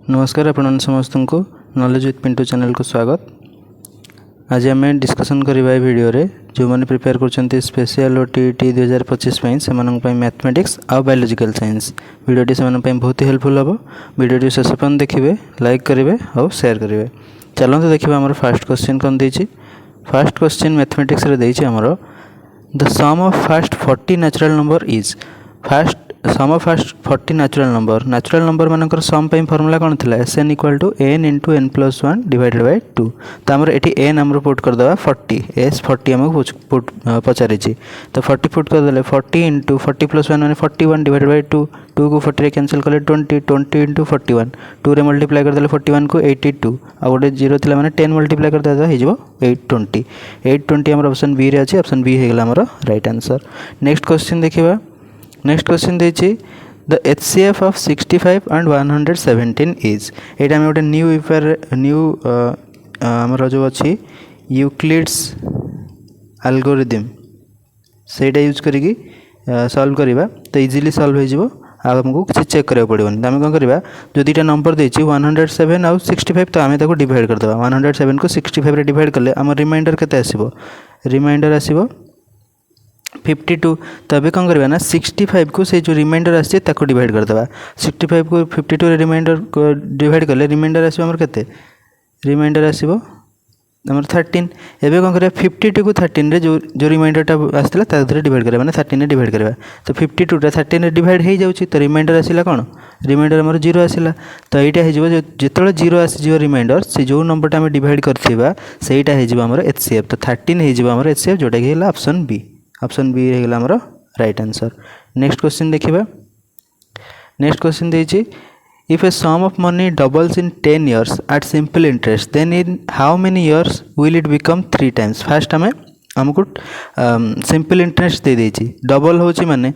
नमस्कार आपण समस्त को नॉलेज विथ पिंटू चैनल को स्वागत। आज आम डिस्कसन करवा वीडियो रे जो मैंने प्रिपेयर कर स्पेशल ओटीटी 2025 से मैथमेटिक्स आ बायोलॉजिकल साइंस वीडियोटी से बहुत ही हेल्पफुल हम। वीडियोटी शेष पर्यंत देखिए, लाइक करेंगे और शेयर करेंगे। चलते देखिए आम फास्ट क्वेश्चन कौन देती। फास्ट क्वेश्चन मैथमेटिक्स रे देती आमर the sum of first 40 natural number is first sum of first 40 natural number मानकर सम पे फॉर्मूला कौन थी Sn equal to n into n plus 1 divided by 2। तो आमर ये एन आमर पुट करदे 40 एस 40 आमको पुट पचारि तो 40 पुट करदे 40 इंटू 40 प्लस 1 मैंने 41 डिवाइडेड बाय 2 2 को 40 कैंसिल कले 20 इंटू 41 2 रे मल्टीप्लाई करदे 41 को 82 आ गोटे 0 थी मैंने 10 मल्टीप्लाई करदे हो 820 आमर ऑप्शन बी रे अच्छी। ऑप्शन बी होगा आमर राइट आंसर। नेक्स्ट क्वेश्चन देखिए। नेक्स्ट क्वेश्चन देखिए the HCF of 65 and 117 is यहाँ आम गोटे न्यू आमर जो अच्छी यूक्लिड्स एल्गोरिथम सेटा यूज करी सॉल्व करवा तो इजीली सॉल्व हो आमको किसी चेक कराया पड़ोनी। तो आम कौन करवा जो दुटा नंबर देती 107 आउ 65 तो आम डिवाइड करदे 107 को 65 डिवाइड कले आम रिमाइंडर केते आसीबो रिमाइंडर आसीबो 52। तो अभी कौन करवा ना 65 को से जो रिमाइंडर आसी डिवाइड करदे 65 को 52 रे रिमाइंडर को डिवाइड कले रिमाइंडर आसीबो हमर केते रिमाइंडर आसीबो हमर 13। एबे कौन करवा 52 को 13 रे जो रिमाइंडरटा आसला ता धरे डिवाइड करबा माने 13 रे डिवाइड करबा तो 52 टा 13 रे डिवाइड हो जाउची तो रिमाइंडर आसिला कौन रिमाइंडर हमर 0 आसिला। तो एटा हे जिवो जेतले 0 आसी जिवो रिमाइंडर से जो नंबरटा हम डिवाइड करथिबा सेटा हे जिवो हमर HCF। तो 13 हे जिवो हमर HCF जोटा कि होला ऑप्शन बी। ऑप्शन बी रहेगा हमारा राइट आंसर। नेक्स्ट क्वेश्चन देखिए। नेक्स्ट क्वेश्चन देखिए if a sum of money doubles in 10 years at simple interest then in how many years will it become 3 times। First आम आमको simple interest दे देछि double होची माने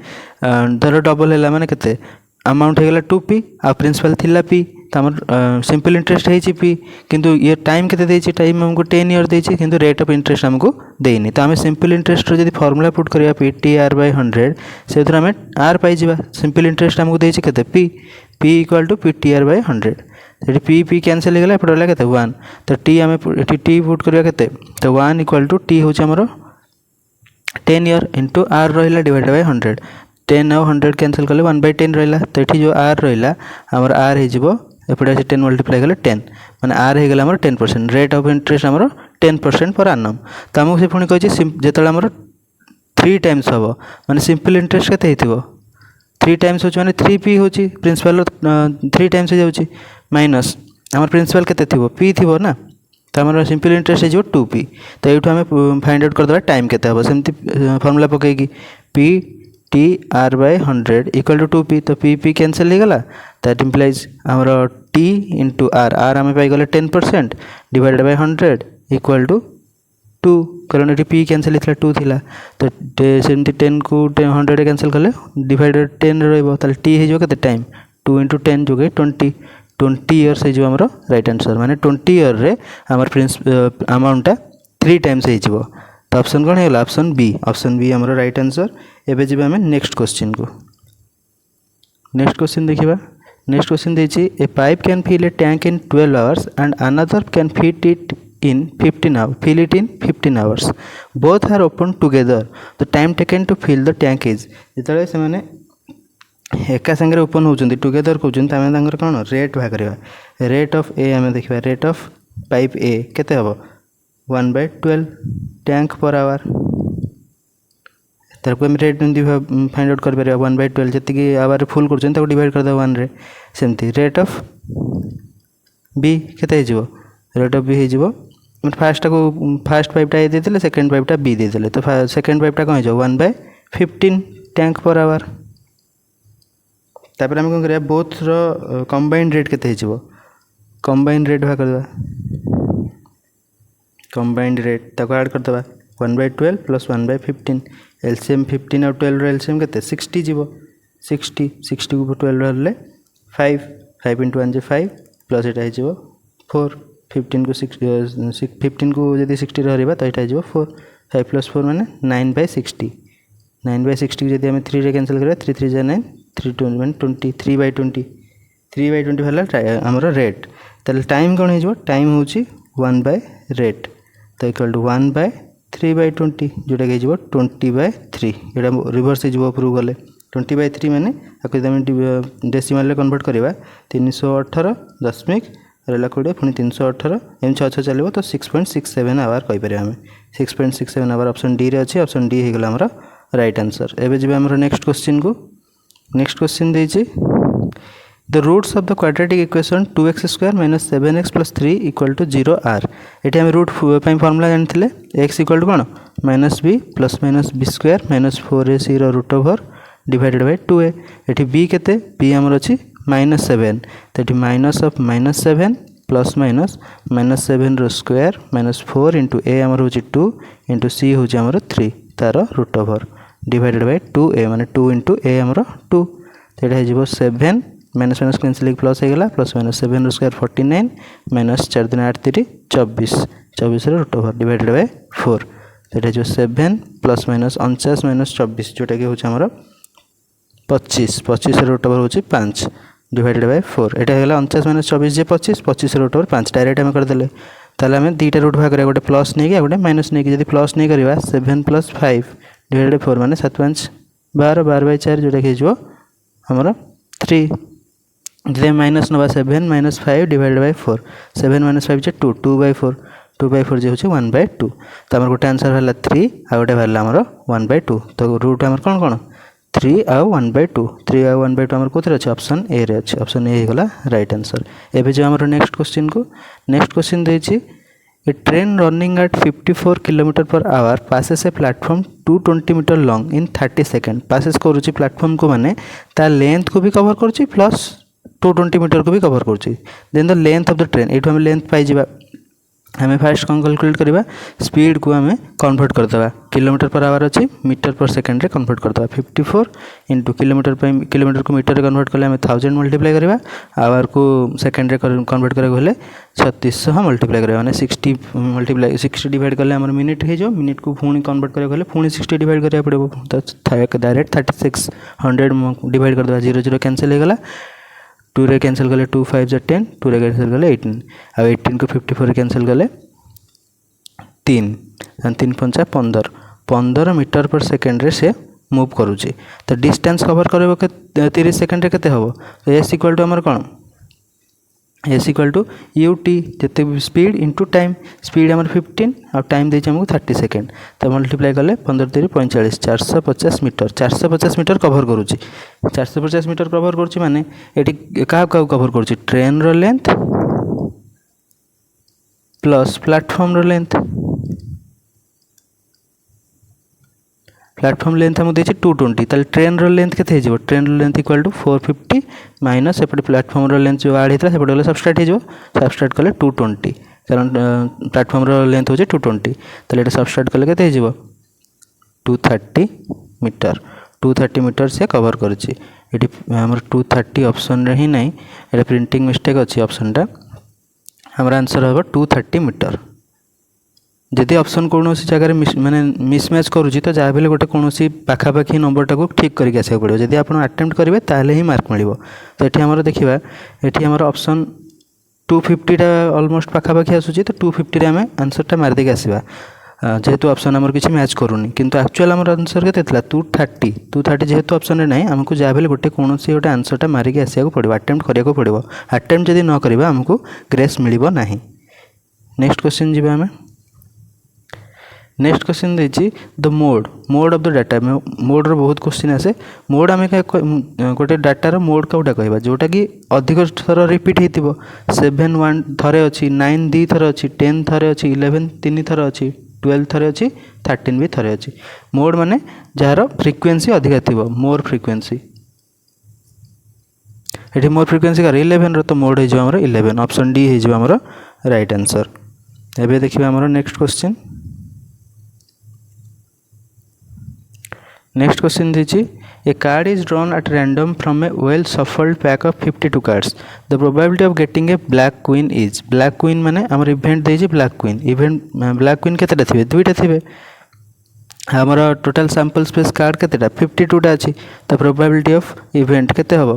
धर डबल है माने केते अमाउंट होगा 2p आ प्रिंसिपल थिला p तो आम सिंपल इंटरेस्ट है p किंतु ये टाइम केते देछि टाइम हमको 10 year देछि किंतु रेट ऑफ इंटरेस्ट हमको देनी। तो आम सिंपल इंटरेस्ट जब फॉर्मूला पुट करिया p TR बाय 100 से आम r पाई जिबा सिंपल इंटरेस्ट हमको देछि केते p equal to p TR by 100 ये p कैंसिल हो गला एपटे रहला केते 1 तो t आम t पुट करिया केते तो 1 इक्वल टू t होछि हमरो 10 year इंटू r रहिला डिवाइडेड बाय 100 10 और 100 कैंसिल कले 1/10 रहा तो ये जो r रहा आमर r हो एपटे 10 मल्टीप्लाई कले 10 माने r हो गला 10%। रेट ऑफ इंटरेस्ट आमर 10% पर आनम। तो आमको से पुणी कही जो आमर 3 times हम माने सिंपल इंटरेस्ट केते होइथिबो 3 times हो माने 3p हो प्रिंसिपल 3 times हो जाउची माइनस आमर प्रिंसिपल केते थिबो p थिबो ना तो आमर सिंपल इंटरेस्ट हो 2p। तो ये आम फाइंड आउट करदे टाइम केते हम सेमती फॉर्मूला पकईकी p TR by 100 equal to 2p तो p कैंसिल हो गला दैट इम्प्लाइज आमर t इंटू r आम पाई गले 10% डिवाइडेड बाय 100 इक्वल टू 2 कारण ये p कैंसिल होता 2 थिला तो सेमती 10 को 100 कैंसिल कले डिवाइडेड 10 रहिबो ताले t हो केते टाइम 2 इंटू 10 जो 20 years हो आमर राइट आंसर माने 20 year रे आमर अमाउंटटा 3 times हो। तो ऑप्शन कौन है ऑप्शन बी। ऑप्शन बी आमर राइट आंसर। एबे जीवा हमें नेक्स्ट क्वेश्चन को। नेक्स्ट क्वेश्चन देखिबा। नेक्स्ट क्वेश्चन देछि a pipe can fill a tank in 12 hours and another can fit it in 15 hours both are open together the time taken to fill the tank is जेतले से माने एका संगे open होचंती together कोचंती आमे तांगर कोन rate भा करबा rate of ए आमे देखिबा रेट ऑफ पाइप ए केते हबो 1/12 टैंक पर आवर तार को हम रेट फाइंड आउट कर 1/12 जी आवर फुल कर डिवाइड करदे 1 रे सेमती रेट ऑफ बी केते हो रेट ऑफ बी हो फास्ट को फास्ट पाइपटा ए देते सेकेंड पाइपटा बी देते तो सेकेंड पाइपटा कौन हो 1/15 टैंक पर आवर। तापर हम कौन करिया बोथ रो कंबाइंड रेट केते हो कंबाइंड रेट भा करदे कंबाइंड रेट ताको ऐड करदे 1/12 प्लस 1/15 एलसीएम 15 और 12 एलसीएम केते 60 जीवो 60 को 12 रहले 5 इंटू 1 5 प्लस एटा हे जीवो 4 15 को 15 को यदि 60 रहरिबा तो एटा हे जीवो 4 5 प्लस 4 माने 9/60 9/60 को यदि हम 3 रे कैंसिल करिया 3 3 जा 9 3 20 माने 20 3/20 3/20 बाहर आमर रेट ताले टाइम कौन हो टाइम हूँ 1/रेट तो इक्वल टू 1/3/20 जोटा कि 20/3 जोटा रिवर्स हो उपरू गले 20/3 माने डेसिमाल कन्वर्ट करवा 318 रहा 20 पुणी 318 एम 6 चलो तो 6.67 आवर कहीपर आम 6.67 आवर ऑप्शन डी रे अच्छी ऑप्शन डी होगा आमर राइट आंसर। एवं जी आम नेक्स्ट क्वेश्चन को नेक्स्ट क्वेश्चन देछि the roots of the quadratic equation 2x² - 7x + 3 = 0 are ये आम रूट फर्मुला जानी x = कौन -b ± b² - 4ac root over divided by 2a ये b केते b आमर अच्छी -7 तो ये माइनस ऑफ -7 प्लस माइनस -7 रो स्क्वायर -4 इंटू a आमर हूँ 2 इंटू c हूँ आमर 3 तार root over divided by 2a माने 2 इंटू a आमर 2 तो ये हो 7 माइनस माइनस कैंसिल प्लस हो गला प्लस माइनस 7 रो स्क्वायर 49 माइनस 4 दिन 8 3 24 24 रूट ओवर डिवाइडेड बाय 4 तो ये 7 प्लस माइनस 49 माइनस 24 जोटा कि हूँ आमर 25 25 रूट ओवर हूँ 5 डिवाइडेड बाय 4 यहाँ 49 माइनस 24 जे 25 25 रूट ओवर 5 डायरेक्ट आम करदे ताले आम दुईटा रूट भाग गोटे प्लस नहीं गोटे माइनस नहीं जब प्लस नहीं करवा 7 + 5 डिवाइडेड 4 माने 7 5 12 12/4 जोटा कि आमर 3 जब माइनस नवा 7 - 5 डिवाइडेड बाय 4 7 - 5 2 2/4 2/4 जो हूँ 1/2 तो आम गोटे आंसर है 3 आ गए बाहर आमर 1/2 तो रूट आमर कौन कौन 3 आउ 1/2 3 आउ 1/2 आमर कौन अच्छे ऑप्शन ए रे अच्छे ऑप्शन ए होगा राइट आंसर। एवं जो आमर नेक्स्ट क्वेश्चन को नेक्स्ट क्वेश्चन देछि a train running at 54 km/h passes a platform 220 metre long in 30 second passes करुच्ची प्लाटफर्म को माने ता लेंथ को भी कवर करुच्ची प्लस 220 मीटर को भी कवर करुच्ची then the length of the train ये आम लेंथ पाई आम फास्ट कौन कैलकुलेट करवा स्पीड को आम कन्वर्ट करदे km/h अच्छी मीटर/सेकेंड रे कन्वर्ट करदे 54 इंटू किलोमीटर को मीटर कन्वर्ट कले 1000 मल्टीप्लाई करवा आवर को सेकेंड रे कन्वर्ट करें 3600 मल्टीप्लाई करवा माने 60 डिवाइड कले आम मिनिट हो मिनिट को पुणी कन्वर्ट करें पुणी 60 डिवाइड करा पड़ो तो डायरेक्ट 3600 डिवाइड करदे 0 0 कैंसिल हो गला 2 रे कैंसिल कले 2 5 = 10 2 रे कैंसिल कले 18 आ 18 को 54 कैंसिल कले 3 3 5 15 15 मीटर/सेकेंड रे से मूव करुच्ची तो डिस्टेंस कवर कर 30 सेकेंड रे केते हबो तो एस इक्वल टू आमर कौन एस इक्वल टू ut जिते स्पीड इंटू टाइम स्पीड आमर 15 और टाइम देछि हमको 30 सेकेंड तो मल्टीप्लाई कले 15 3 45 450 मीटर 450 मीटर कवर करुच्ची 450 मीटर कवर करुच्ची माने एटी क्या कवर करुच्ची ट्रेन रो लेंथ प्लस प्लेटफॉर्म रो लेंथ प्लेटफॉर्म लेंथ आमको देछि 220 ताले ट्रेन रो लेंथ केते हो ट्रेन रो लेंथ इक्वल टू 450 माइनस एपटे प्लेटफॉर्म रो लेंथ जो ऐड होता है सबस्ट्रैक्ट हो सबस्ट्रैक्ट कले 220 कारण प्लेटफॉर्म रो लेंथ हो 220 ताले एटा सबस्ट्रैक्ट कले केते हो 230 मीटर 230 मीटर से कवर करछि एटी हमर 230 ऑप्शन रे ही नहीं एटा प्रिंटिंग मिस्टेक अछि ऑप्शन टा हमर आंसर होबो 230 मीटर जदि ऑप्शन कौन जगह माने मिसमैच करुच्ची तो जहाँ भी गोटे कौन पाखापाखी नंबरटा को ठीक करके आसक पड़ो जदि आप अटेम्प्ट करेंगे ताहले ही मार्क मिल तो ये आमर देखा ये आमर ऑप्शन 250 ऑलमोस्ट पाखापाखी आसूँ तो 250 आम आंसरटा मारिदेक आसवा जेहेतु ऑप्शन आमर किसी मैच करूनी किंतु एक्चुअल आमर आंसर के 230 जेहेतु ऑप्शन नहीं आमको जहाँ भी गोटे कौन गोटे आंसरटा मारिक आसको पड़ो अटेम्प्ट करने पड़ो अटेम्प्ट जदि न करवा आमको ग्रेस मिल ना। नेक्स्ट क्वेश्चन जी आम नेक्स्ट क्वेश्चन देछि the mode of the data mode रो बहुत क्वेश्चन आसे मोड आम गोटे डाटार मोड कौटा कहवा जोटा कि अधिक थर रिपीट होइतिबो 7 1 थरे अच्छी 9 2 थर अच्छी 10 थरे अच्छी 11 3 थर अच्छी 12 थरे अच्छी 13 भी थरे अच्छी मोड माने जार फ्रिक्वेंसी अधिक थिबो मोर फ्रिक्वेंसी ये मोर फ्रिक्वेंसी कार 11 रो तो मोड हो हमर 11 ऑप्शन डी हो हमर राइट आंसर। एबे देखिबा हमर नेक्स्ट क्वेश्चन नेक्स्ट क्वेश्चन दीजिए a card is drawn at random from a well shuffled pack of 52 cards the probability of getting a black queen is black queen माने हमर event देछि black queen event black queen केतेटा थिबे दुईटा थिबे हमर total sample space card केतेटा 52टा अछि तो प्रोबेबिलिटी ऑफ इवेंट केते हबो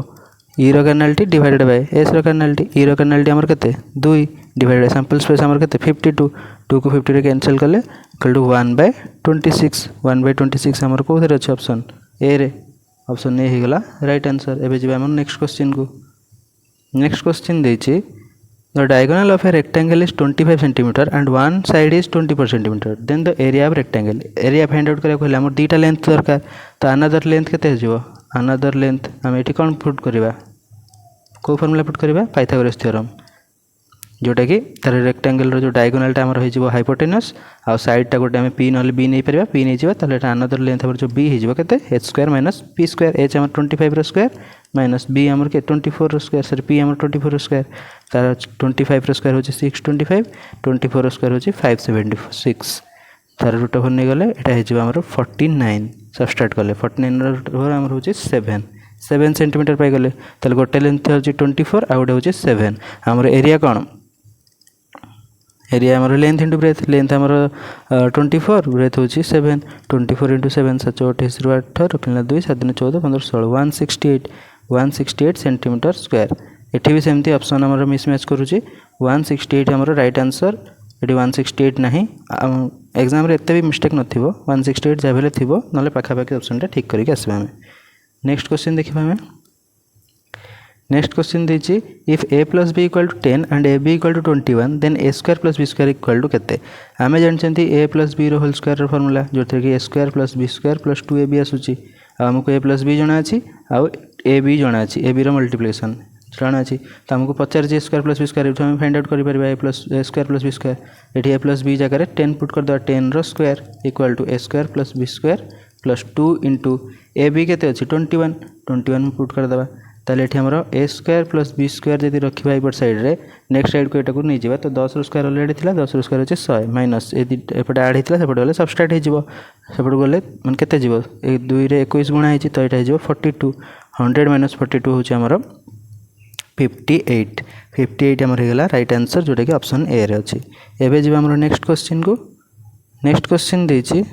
ई रो कर्नालिटी डिवाइडेड बाय एस रो कर्नालिटी ई रो कर्नालिटी आमर केते 2 डिवाइडेड बाय सैंपल स्पेस आमर केते 52 2 को 50 रे कैंसिल करले इक्वल टू 1/26 1/26 आमर को उधर अछि ऑप्शन ए रे ऑप्शन ए हे गला राइट आंसर। एबे जिबा हम नेक्स्ट क्वेश्चन को नेक्स्ट क्वेश्चन देछि the diagonal of a rectangle is 25 cm and one side is 24 cm then the area of rectangle area find out करिया कहले हमर दुईटा लेंथ दरकार तो अनदर लेंथ केते हिजो अनदर लेंथ हम एठी कोन पुट करबा को फार्मूला पुट करबा पाइथागोरस थ्योरम जोटा कि तार रेक्टांगल जो डायगोनाल टा हमर होइजो हाइपोटेनस आ साइड टा गोटे हम p नले b नै परबा p नै जिबा ताले अनदर लेंथ हमर जो b हिजो केते h square minus p square h हमर 25 रो स्क्वायर माइनस b हमर के 24 रो स्क्वायर सॉरी p हमर 24 रो स्क्वायर तार 25 रो स्क्वायर होची 625 24 रो स्क्वायर होची 576 तार रूट ओवर नै गले एटा हिजो हमर 49 सबस्ट्रैक्ट करले 49 रो रूट ओवर हमर होची 7 सेंटीमीटर पाई गले ताले गोटे लेंथ होची 24 आ गोटे होची 7 हमर एरिया कोन एरिया हमर लेंथ इनटू ब्रेथ लेंथ हमर 24 ब्रेथ होची 7 24 * 7 28 * 8 पिला 2 7 * 14 15 16 168 सेंटीमीटर स्क्वायर एठी भी सेमती ऑप्शन हमर मिसमैच करूची 168 हमर राइट आंसर एठी 168 नाही एग्जाम रे एते भी मिस्टेक नथिबो 168 जाबेले थिबो नले पाखा पाखी ऑप्शन टा ठीक करिके आसबा हमें नेक्स्ट क्वेश्चन देखिबा हमें नेक्स्ट क्वेश्चन देछि if a + b = 10 and ab = 21 then a square + b square = केते हमें जानछंती a + b रो होल स्क्वायर रो फार्मूला जोथे कि a square + b square + 2ab आसुची हमको a + b जणा अछि आ ab जणा अछि ab रो मल्टीप्लिकेशन जणा अछि त हमको पचार a square + b square हम फाइंड आउट करि परबा a square + b square एठी a + b जगह रे 10 पुट कर दो 10 रो square = a square + b square + 2 * ab केते अछि 21 पुट कर दबा ताले एठी हमरो a स्क्वायर + b स्क्वायर यदि रखिबा इपर साइड रे नेक्स्ट साइड को एटा को नै जेबा तो 10 रो स्क्वायर ऑलरेडी थिला 10 रो स्क्वायर होचे 100 माइनस यदि एपटे ऐड हितला सेपटे गले सबस्ट्रैक्ट हे जिवो सेपटे गले मन केते जिवो 2 रे 21 गुणा हे छि तो एटा हे जिवो 42 100 - 42 होचे हमरो 58 हमर हे गेला राइट आंसर जोटा कि ऑप्शन ए रे अछि। एबे जिबा हमरो नेक्स्ट क्वेश्चन को नेक्स्ट क्वेश्चन देइ छि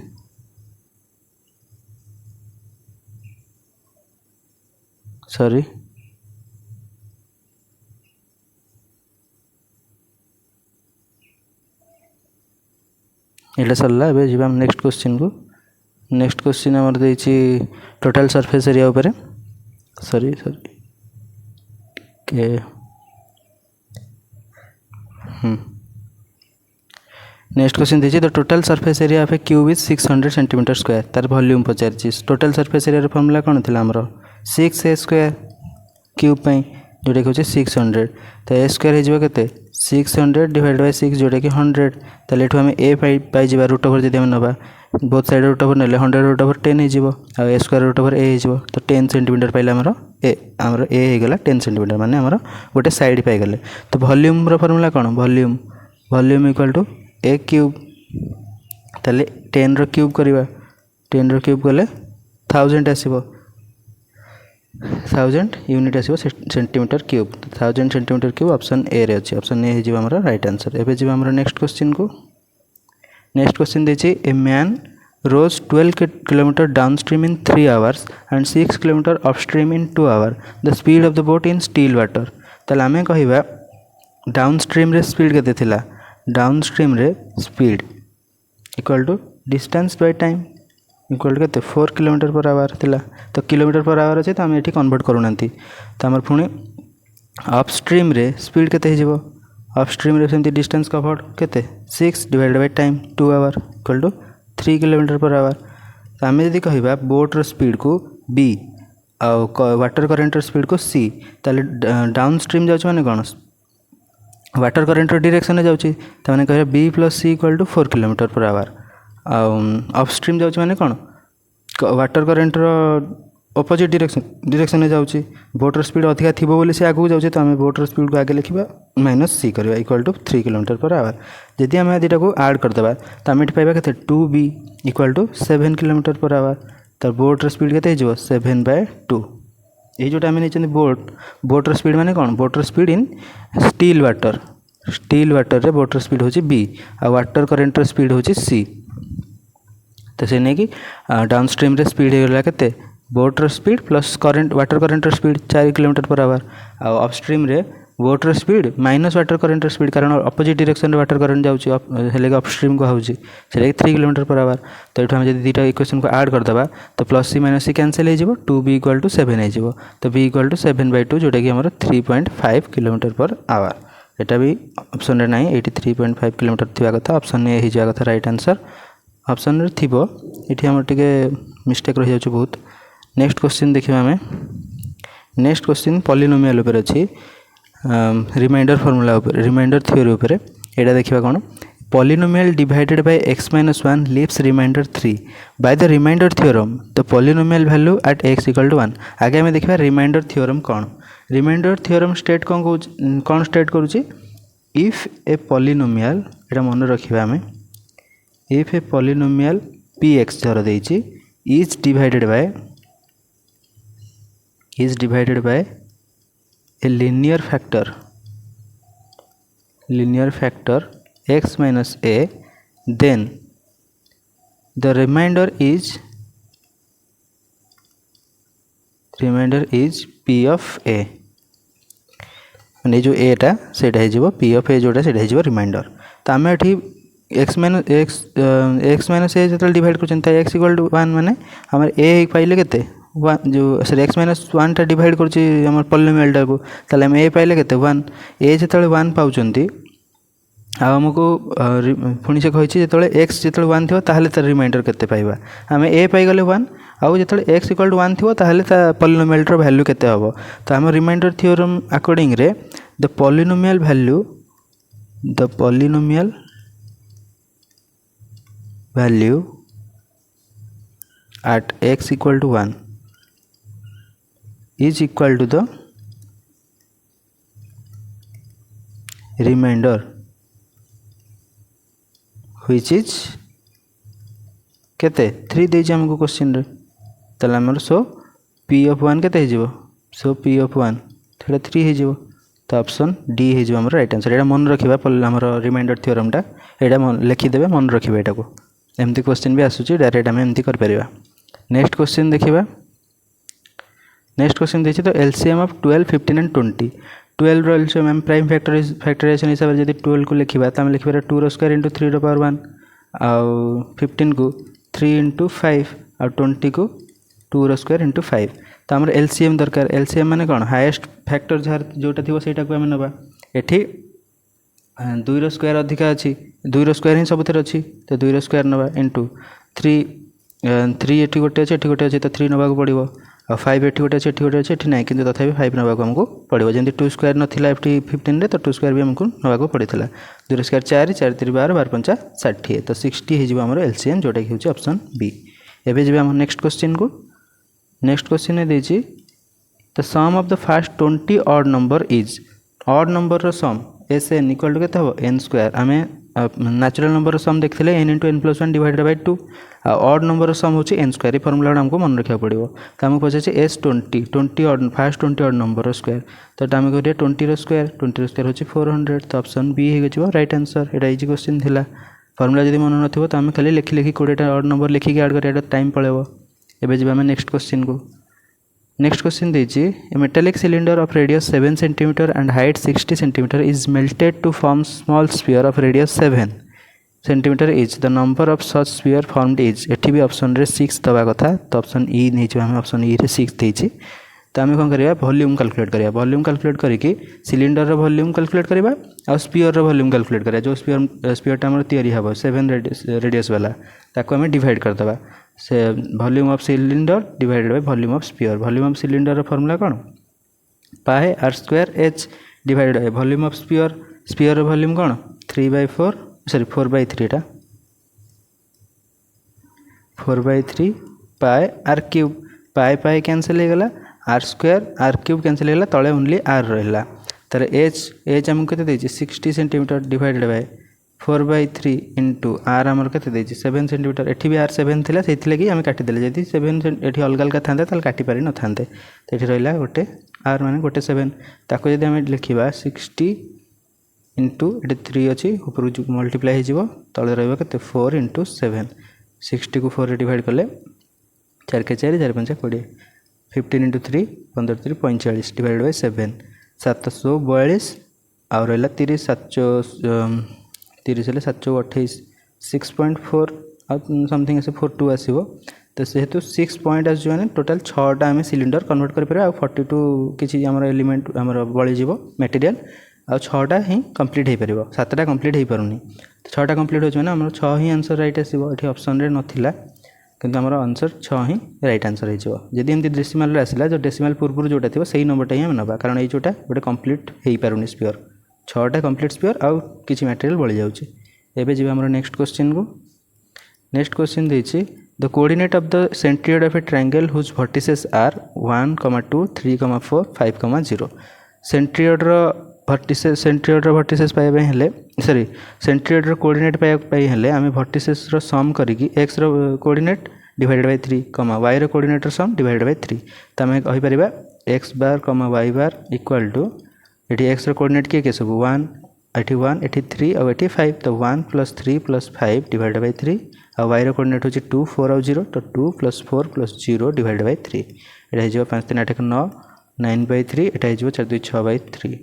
सॉरी एटा सरला एबे जिबा हम नेक्स्ट क्वेश्चन को नेक्स्ट क्वेश्चन हमर देइ छि टोटल सरफेस एरिया ऊपर सॉरी के नेक्स्ट क्वेश्चन देइ छि the total surface area of A cube is 600 centimetre square तार वॉल्यूम पचार छि टोटल सरफेस एरिया रो फार्मूला कोन थिला हमरो 6a² क्यूब पई जोटा कि 600 तो a स्क्वायर हे जिवो केते 600 डिवाइड बाय 6 जोटा कि 100 ताले एठो हम a पाई जिबा रूट ओवर जदि हम नबा बोथ साइड रूट ओवर नेले 100 रूट ओवर 10 हे जिवो आ a square root over a हे जिवो तो 10 सेंटीमीटर पाइला हमरो a हे गेला 10 सेंटीमीटर माने हमरो गोटे साइड पाई गेले तो वॉल्यूम रो फार्मूला कोन वॉल्यूम = a क्यूब ताले 10 रो क्यूब करबा 10 रो क्यूब गले 1000 आसीबो 1000 यूनिट आसीबो centimetre cube 1000 centimetre cube option A रे अछि ऑप्शन ए हे जिबा हमरो राइट आंसर। एबे जिबा हमरो नेक्स्ट क्वेश्चन को नेक्स्ट क्वेश्चन देछि a man rows 12 kilometre downstream in 3 hours and 6 kilometre upstream in 2 hour the speed of the boat in still water ताले हमें कहिबा डाउनस्ट्रीम रे स्पीड केते थिला डाउनस्ट्रीम रे speed = distance by time equal केते 4 kilometre per our थिला तो kilometre per our अछि तो हम एठी कन्वर्ट करूनांती तो हमर पुणी अपस्ट्रीम रे स्पीड केते हिजबो अपस्ट्रीम रे सेंती डिस्टेंस कवर्ड केते 6 डिवाइडेड बाय time 2 hour equal to 3 kilometre per hour तो हम यदि कहिबा बोट रो स्पीड को b आ वाटर करंट रो स्पीड को c ताले डाउनस्ट्रीम जाउछ माने कोन वाटर करंट रो डायरेक्शन में जाउछ त माने कहबा b + c = 4 kilometre per hour upstream जाउछ माने कोन वाटर करंट रो ऑपोजिट डायरेक्शन में जाउछ बोटर स्पीड अधिका थिबो बोली से आगु जाउछ तो हम बोटर स्पीड को आगे लिखिबा -c करबा = 3 किलोमीटर पर आवर यदि हम एदिटा को ऐड कर देबा त हम एठी पाइबा केते 2b = 7 किलोमीटर पर आवर तो बोटर स्पीड केते हिजो 7/2 ए जोटा हम नै बोटर स्पीड माने कोन बोटर स्पीड इन स्टिल वाटर रे बोटर स्पीड होची b आ वाटर करंट रो स्पीड होची c तो से नै कि डाउनस्ट्रीम रे स्पीड हेला केते बोट्र स्पीड प्लस करेन्ट वाटर करेन्टर स्पीड 4 km/h आ अपस्ट्रीम रे बोट्र स्पीड माइनस वाटर करेन्टर स्पीड कारण अपोजिट डायरेक्शन रे वाटर करेन्ट जाउची अपस्ट्रीम को होउची से 3 km/h। तो ये जब दुईटा इक्वेशन को ऐड करदे तो प्लस सी माइनस सी कैंसिल हो 2b = 7 हो तो b = 7/2 जोटा कि आमर 3.5 km/h। यहाँ भी ऑप्शन रे ना ये 3.5 km थी कथा ऑप्शन ए ही जावा कथा राइट आंसर ऑप्शन रे थिबो ये आम टे मिस्टेक रही जाउची बहुत। नेक्स्ट क्वेश्चन देखिए आम नेक्स्ट क्वेश्चन पॉलिनोमियल उपर अच्छी रिमाइंडर फॉर्मूला उपर रिमाइंडर थ्योरी उपर एटा देखिबा कोन polynomial divided by x - 1 leaves remainder 3 by the remainder theorem the polynomial value at x = 1। आगे आम देखिबा रिमाइंडर थ्योरम कौन रिमाइंडर थ्योरम स्टेट कौन स्टेट करूची इफ ए पॉलिनोमियल एटा मन रखिबा आम इफ ए पॉलिनोमियल px धर देइची is divided by a linear factor x minus a, then the remainder is p of a माने जो a टा सेटा हे जीवो p of a जोटा सेटा हे जीवो रिमाइंडर। तो आम एठी x माइनस a जतल डिवाइड करछन त x = 1 माने हमर a पाइले केते जो सर x - 1 टा डिवाइड करछि हमर पॉलिनोमियल टा को ताले हम a पाइले केते 1 a जतले 1 पाउचंती आ हमको पुणी से कहि जतले x जतले 1 थियो ताहले त रिमाइंडर केते पाइबा हम a पाइ गले 1 आ जतले x = 1 थियो ताहले त पॉलिनोमियल टर वैल्यू केते हबो। तो हम रिमाइंडर थ्योरम अकॉर्डिंग रे the polynomial value at x = 1 is equal to the remainder which is केते 3 देछि हमको क्वेश्चन रे तले हमर सो p of 1 केते हे जिवो सो p of 1 थेड़ा 3 हे जिवो तो ऑप्शन डी हे जिवो हमर राइट आंसर। एटा मन रखिबा हमर रिमाइंडर थ्योरम टा एटा लिखि देबे मन रखिबा एटा को एमती क्वेश्चन भी आसुची डायरेक्ट हम एमती कर परिबा। नेक्स्ट क्वेश्चन देखिबा नेक्स्ट क्वेश्चन देखि तो एलसीएम ऑफ 12 15 एंड 20 12 रो एलसीएम हम प्राइम फैक्टराइजेशन हिसाब से यदि 12 को लिखिबा त हम लिखिबा 2 रो स्क्वायर * 3 रो पावर 1 आ 15 को 3 * 5 आ 20 को 2 रो स्क्वायर * 5। तो हमर एलसीएम दरकार एलसीएम माने कोन हाईएस्ट फैक्टर जहार जोटा थिबो सेटा को हम नबा एठी 2 रो स्क्वायर अधिका अछि 2 रो स्क्वायर ही सबथर अछि तो 2 रो स्क्वायर नबा * 3 एठी गोटे अछि तो 3 नबा को पड़िबो आ 5 एठी गोटे अछि एठी नै किंतु तथापि 5 नबा को हमको पड़िबो जेंति 2 स्क्वायर नथिला एठी 15 रे तो 2 स्क्वायर भी हमको नबा को पड़ितला 2 स्क्वायर 4 4 3 12 12 5 60 तो 60 हे जिवो हमर एलसीएम जोटा कि होछि ऑप्शन बी। एबे जिबे हम नेक्स्ट क्वेश्चन को नेक्स्ट क्वेश्चन ने देछि the sum of the first 20 odd number is odd number रो सम एसएन इक्वल टू केते हो n² आमे नेचुरल नंबर रो सम देखथिले n * n + 1 डिवाइडेड बाय 2 आ ऑड नंबर रो सम होछि n²। ए फार्मूला हमको मन रखिया पड़िबो त हमको पछे s20 odd first 20 odd number रो स्क्वायर तो हम करिया 20 रो स्क्वायर होछि 400 तो ऑप्शन बी हे गजिबो राइट आंसर। एटा इजी क्वेश्चन थिला फार्मूला जदि मन नथिबो त हम खाली लिखि 20 टा ऑड नंबर लिखि के ऐड करिया टाइम पळेबो। एबे जिबा हम नेक्स्ट क्वेश्चन को नेक्स्ट क्वेश्चन देछि a metallic cylinder of radius 7 cm and height 60 cm is melted to form small sphere of radius 7 cm each the number of such sphere formed is एठी भी option रे 6 दबा कथा तो option E नै छै हम ऑप्शन ई रे 6 देछि। तो हम कोन करिया वॉल्यूम कैलकुलेट करिया वॉल्यूम कैलकुलेट करिके सिलिंडर रो वॉल्यूम कैलकुलेट करबा आ स्फीयर रो वॉल्यूम कैलकुलेट करिया जो स्फीयर टा हमर तयारी हबो 7 रेडियस वाला ताको हम डिवाइड कर दबा से volume of cylinder divided by volume of sphere. Volume of cylinder रो फार्मूला कोन pi r² h divided by volume of sphere रो वॉल्यूम कोन 4/3 टा 4/3 पाए r³ पाए कैंसिल हो गला r² कैंसिल हो गला तळे ओनली r रहला तर h हमको केते देछि 60 cm divided by 4/3 into r आमर केते देछि 7 cm एठी भी r 7 थिला सेथिले कि हम काटि देले जदि 7 एठी अलग अलग थांते ताल काटि पारि न थांते तो एठी रहला गोटे r माने गोटे 7 ताको जदि हम लिखिबा 60 इंटू एठी 3 अछि ऊपर मल्टीप्लाई हे जिवो तळे रहबो केते 4 * 7 60 को 4 रे डिवाइड करले 4 के 4 4 5 20 15 इंटू 3 15 3 45 डिवाइड बाय 7 742 आउ रहा 30 30 728 6.4 समथिंग से 42 आसो तो सेहेतु 6 पॉइंट आस टोटाल 6टा आम सिलिंडर कन्वर्ट कर 42 किसी आम एलिमेंट आम बळीज मटेरियल आ 6टा ही कंप्लीट हो पार 7टा कंप्लीट हो पारुनी 6टा कंप्लीट हो आम 6 ही आंसर राइट आसो ये ऑप्शन रे नथिला किंतु आमर आंसर 6 ही राइट आंसर हो जदि एमती डेसिमाल आसला जो डेसिमाल पूर्व जोटा थी से नंबरटा ही आम नवा कारण ये जोटा गोटे कंप्लीट हो पारुनी स्पीयर 6टा कंप्लीट स्पीयर आउ किसी मटेरियल बळी जाउची एबे जी आमर नेक्स्ट क्वेश्चन को नेक्स्ट क्वेश्चन देछि the coordinate of the centroid of a triangle whose vertices are 1, 2, 3, 4, 5, 0 centroid रो वर्टिसेस पाइबा हेले सॉरी सेंट्रियोड रो कोऑर्डिनेट पाइ हेले आमे वर्टिसेस रो सम करिकि x रो कोऑर्डिनेट डिवाइडेड बाय 3, y रो कोऑर्डिनेट रो सम डिवाइडेड बाय 3 त आमे कहि परिबा x bar, y bar equal to एटी x रो कोऑर्डिनेट के सब 1 एटी 3 और एटी 5 तो 1 + 3 + 5 डिवाइडेड बाय 3 और y रो कोऑर्डिनेट होची 2 4 और 0 तो 2 + 4 + 0 डिवाइडेड बाय 3 एटा हे जो 5 3 8 9 9/3 एटा हे जो 4 2 6/3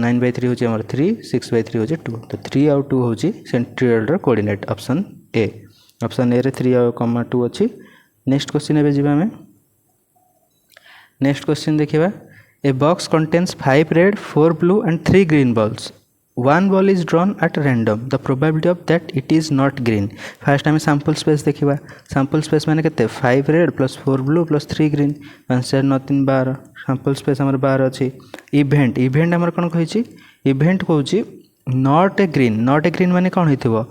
9/3 होची हमर 3 6/3 होची 2 तो 3 और 2 होची सेंट्रियोड रो कोऑर्डिनेट ऑप्शन ए रे 3 और 2 अछि नेक्स्ट क्वेश्चन एबे जिबा हमें नेक्स्ट क्वेश्चन देखिबा A box contains 5 red, 4 blue and 3 green balls. One ball is drawn at random. The probability of that it is not green. First हमें sample space देखिबा. Sample space माने केते 5 red plus 4 blue plus 3 green. 5 4 9 3 12. Sample space हमर 12 अछि. Event हमर कोन कहै छी? Event कहूची not a green माने कोन होइथिबो?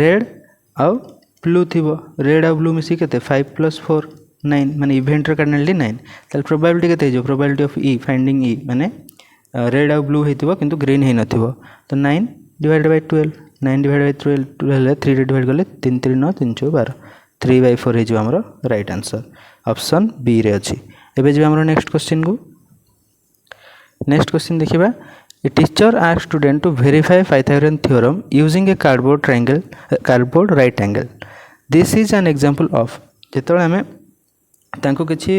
Red आउ blue थिबो. Red आउ blue मिसी केते 5 + 4 9 माने इवेंट रो कार्डिनली 9 ताल प्रोबेबिलिटी केते जो प्रोबेबिलिटी ऑफ ई फाइंडिंग ई माने रेड और ब्लू हेतिबो किंतु ग्रीन हे नथिबो तो 9 डिवाइडेड बाय 12 9 डिवाइडेड बाय 12 3 रे डिवाइड करले 3 3 9 3 4 12 3/4 हे जो हमरो राइट आंसर ऑप्शन बी रे अछि एबे जे हमरो नेक्स्ट क्वेश्चन को नेक्स्ट क्वेश्चन देखिबा a teacher asked student to verify Pythagorean theorem using a cardboard right angle this is an example of जेतोळे हमें तांको किछि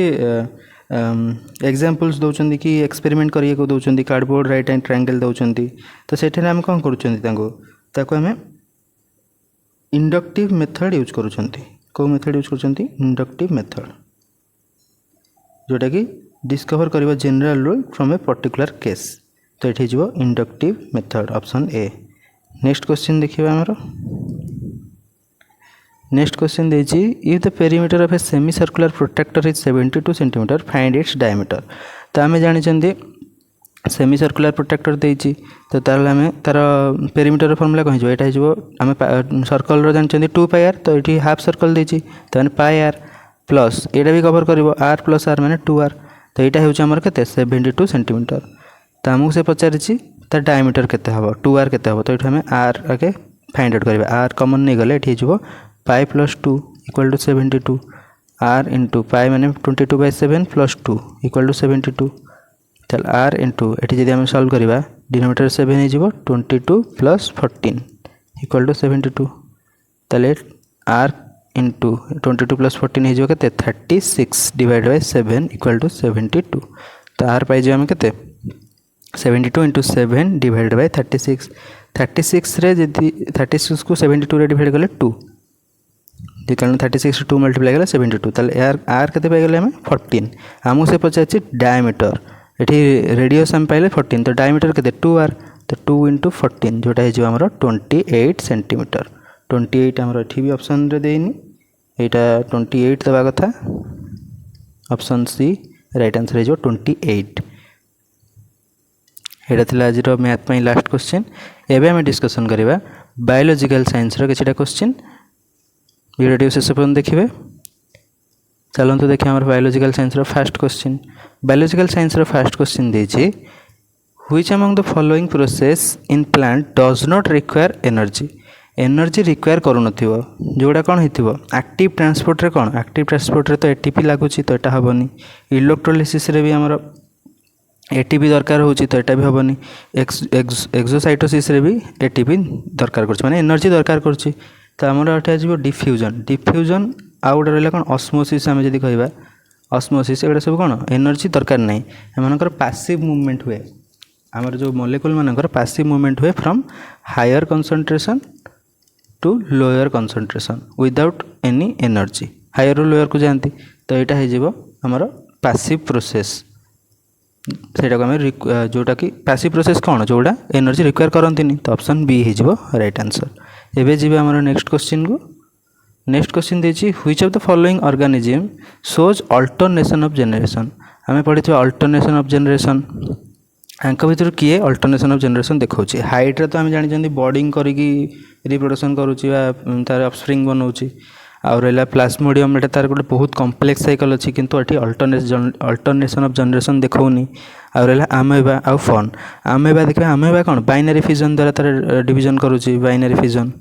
एग्जांपल्स दउचंदी कि एक्सपेरिमेंट करिए को दउचंदी कार्डबोर्ड राइट एंड ट्रायंगल दउचंदी तो सेठे हम कोन करूचंदी ताको हमें इंडक्टिव मेथड यूज करूचंदी को मेथड यूज करूचंदी इंडक्टिव मेथड जोटा कि डिस्कवर करिबा general rule from a particular case तो एठी जिवो inductive method option A next question देखिबा हमरो नेक्स्ट क्वेश्चन देछि if the perimeter of a semi circular protractor is 72 centimeter find its diameter तो आमे जानि चंदी सेमी सर्कुलर प्रोट्रैक्टर देछि तो तार आमे तार पेरीमीटर फार्मूला कहि जो एटा हिजो आमे सर्कल रो जानि चंदी 2πr तो एठी हाफ सर्कल देछि तो माने πr प्लस एटा भी कवर करिवो r + r माने 2r तो एटा हेउछ हमर केते 72 सेंटीमीटर तो हमहु से पचारिछि तार डायमीटर केते हबो 2r केते हबो तो एठी हमें r आके फाइंड आउट करबा r कॉमन नै गले एठी हिजो pi plus 2 equal to 72 r into pi माने 22/7 plus 2 equal to 72 चल r into एठी जदि हम सॉल्व करिबा डिनोमिनेटर 7 हे जिवो 22 plus 14 equal to 72 तले r into 22 plus 14 हे जिवो केते 36 divided by 7 equal to 72 तो r पाइ जे हम केते 72 into 7 divided by 36 रे जदि 36 को 72 रे डिवाइड करले 2 कारण 36 2 मल्टीप्लाई गला 72 ताले यार आर केते पाइ गले हमें 14 हमु से पचाछि डायमीटर एठी रेडियस हम पाइले 14 तो डायमीटर केते 2r तो 2 * 14 जोटा हे जो हमरो 28 सेंटीमीटर 28 हमरो एठी भी ऑप्शन रे देइनी एटा 28 दबा कथा ऑप्शन सी राइट आंसर हे जो 28 एटा थिला आज रो मैथ पई लास्ट क्वेश्चन एबे हम डिस्कशन करिबा बायोलॉजिकल साइंस रो किछटा क्वेश्चन वीडियो शेष पर्यंत देखिए चलते देखिए हमारे बायोलॉजिकल साइंस रो फर्स्ट क्वेश्चन बायोलॉजिकल साइंस रो फर्स्ट क्वेश्चन देछि which among the following process in plant does not require energy require करू नथिबो जोडा कोन हिथिबो एक्टिव ट्रांसपोर्ट रे कोन एक्टिव ट्रांसपोर्ट रे तो एटीपी लागुची तो एटा हबनी इलेक्ट्रोलिसिस रे भी हमर एटीपी दरकार होची तो एटा भी हबनी एक्सोसाइटोसिस रे भी एटीपी दरकार करछ माने एनर्जी दरकार करछ तो आमर एटा आजो डिफ्यूजन आ गोटे रहा कौन ऑस्मोसिस आम जब कह ऑस्मोसिस एगुड़ा सब कौन एनर्जी दरकार नहीं एमनकर पैसिव मूवमेंट हुए आमर जो मॉलिक्यूल मानकर पैसिव मूवमेंट हुए from higher concentration to lower concentration without any energy higher रू लोअर को जाती तो यहाँ हो आमर पैसिव प्रोसेस सेटा को आम जोटा कि पैसिव प्रोसेस कौन जोड़ा एनर्जी रिक्वायर करती तो ऑप्शन बी हो राइट आंसर। एवं जी आम नेक्स्ट क्वेश्चन को नेक्स्ट क्वेश्चन देखिए which of the following organism shows alternation of generation आम पढ़ी अल्टरनेशन ऑफ जनरेशन आंक भर किए अल्टरनेशन ऑफ जनरेशन देखा हाइट रे तो आम जानी बॉडिंग करके रिप्रोडक्शन करुच्ची तार ऑफस्प्रिंग बनाऊँ आउ रहा प्लाज्मोडियम एटा तार गोटे बहुत कम्प्लेक्स साइकिल अच्छी किंतु ये अल्टरनेशन ऑफ जनरेशन देखौनी आउ रहा आमेबा आउ फन आमेबा देखिए आमेबा कौन बाइनरी फिजन द्वारा तार डिविजन करुच्ची बाइनरी फिजन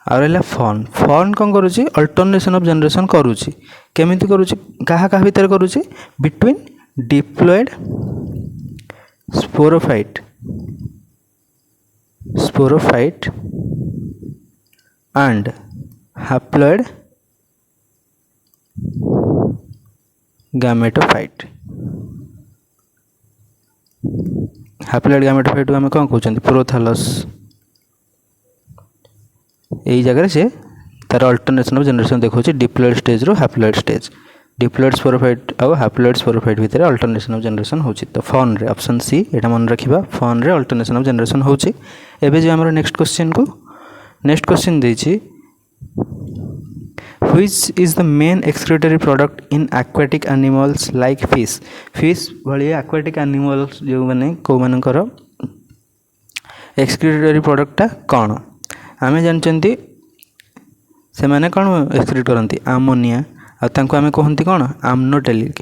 आउ रहा फन फन कौन करुच्ची अल्टरनेशन ऑफ जनरेशन करुच्ची केमिति करुच्ची कहा कहा भितर करुच्ची between diploid sporophyte and haploid gametophyte haploid gametophyte को आम कौन कहते प्रोथैलस यही जगह से तार अल्टरनेशन ऑफ जनरेशन देखा डिप्लॉयड स्टेज रो हैप्लॉयड स्टेज डिप्लॉयड स्पोरोफाइट और हैप्लॉयड स्पोरोफाइट भितर अल्टरनेशन ऑफ जनरेशन होची तो फन रे ऑप्शन सी एटा मन रखिबा फन रे अल्टरनेशन ऑफ जनरेशन होची। एबे जे हमर नेक्स्ट क्वेश्चन देछि which is the main excretory product in aquatic animals like fish भली aquatic animals जो माने को मानकर excretory product टा कौन आमे जानचंती से माने कौन excrete करंती अमोनिया आ तांको आमे कहंती कौन आम्नोटेलिक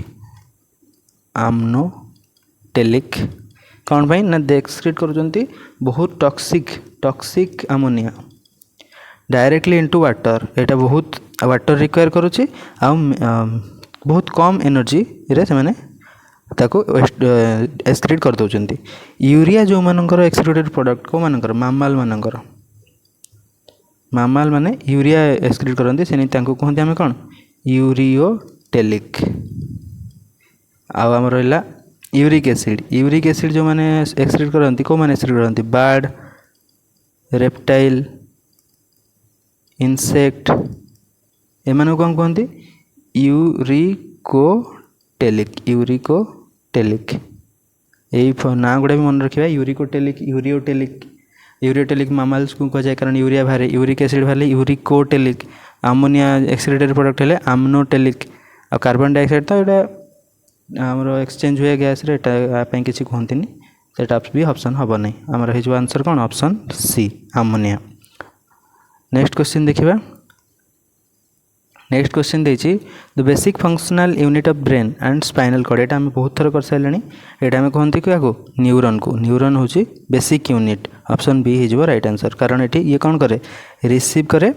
कौन भाई ना excrete करूचंती बहुत toxic ammonia directly into water एटा बहुत वाटर रिक्वायर करुच्ची बहुत कम एनर्जी रे से माने ताको एक्सक्रीट कर दउचंती। यूरिया जो मानकर एक्सक्रीटेड प्रोडक्ट को मानकर मामाल माने यूरिया एक्सक्रीट करंती सेनी तांको कहंती हमें कौन यूरियोटेलिक आम रहा यूरिक एसिड जो माने एक्सक्रीट करंती को माने एक्सक्रीट करंती बर्ड रेप्टाइल इंसेक्ट एमान कौन कहते यूरिकोटेलिक यही ना गुड़ा भी मन रखा यूरियोटेलिक मामाल्स को कह जाए कारण यूरिया बाहर यूरिक एसिड बाहर यूरिकोटेलिक अमोनिया एक्सक्रीटेड प्रोडक्ट है आम्नोटेलिक और कार्बन डाइऑक्साइड तो यहाँ आमर एक्सचेंज हुए गैस रे किसी कहती सेटा भी ऑप्शन हम नहीं आमर हो आंसर कौन option C ammonia. Next question देखिए नेक्स्ट क्वेश्चन देखिए the basic functional unit of brain and spinal cord एटा बहुत थर कर सारे एटा कहते क्या न्यूरन को न्यूरन हूँ बेसिक यूनिट ऑप्शन बी हो राइट आंसर कारण ये कौन करे रिसीव करे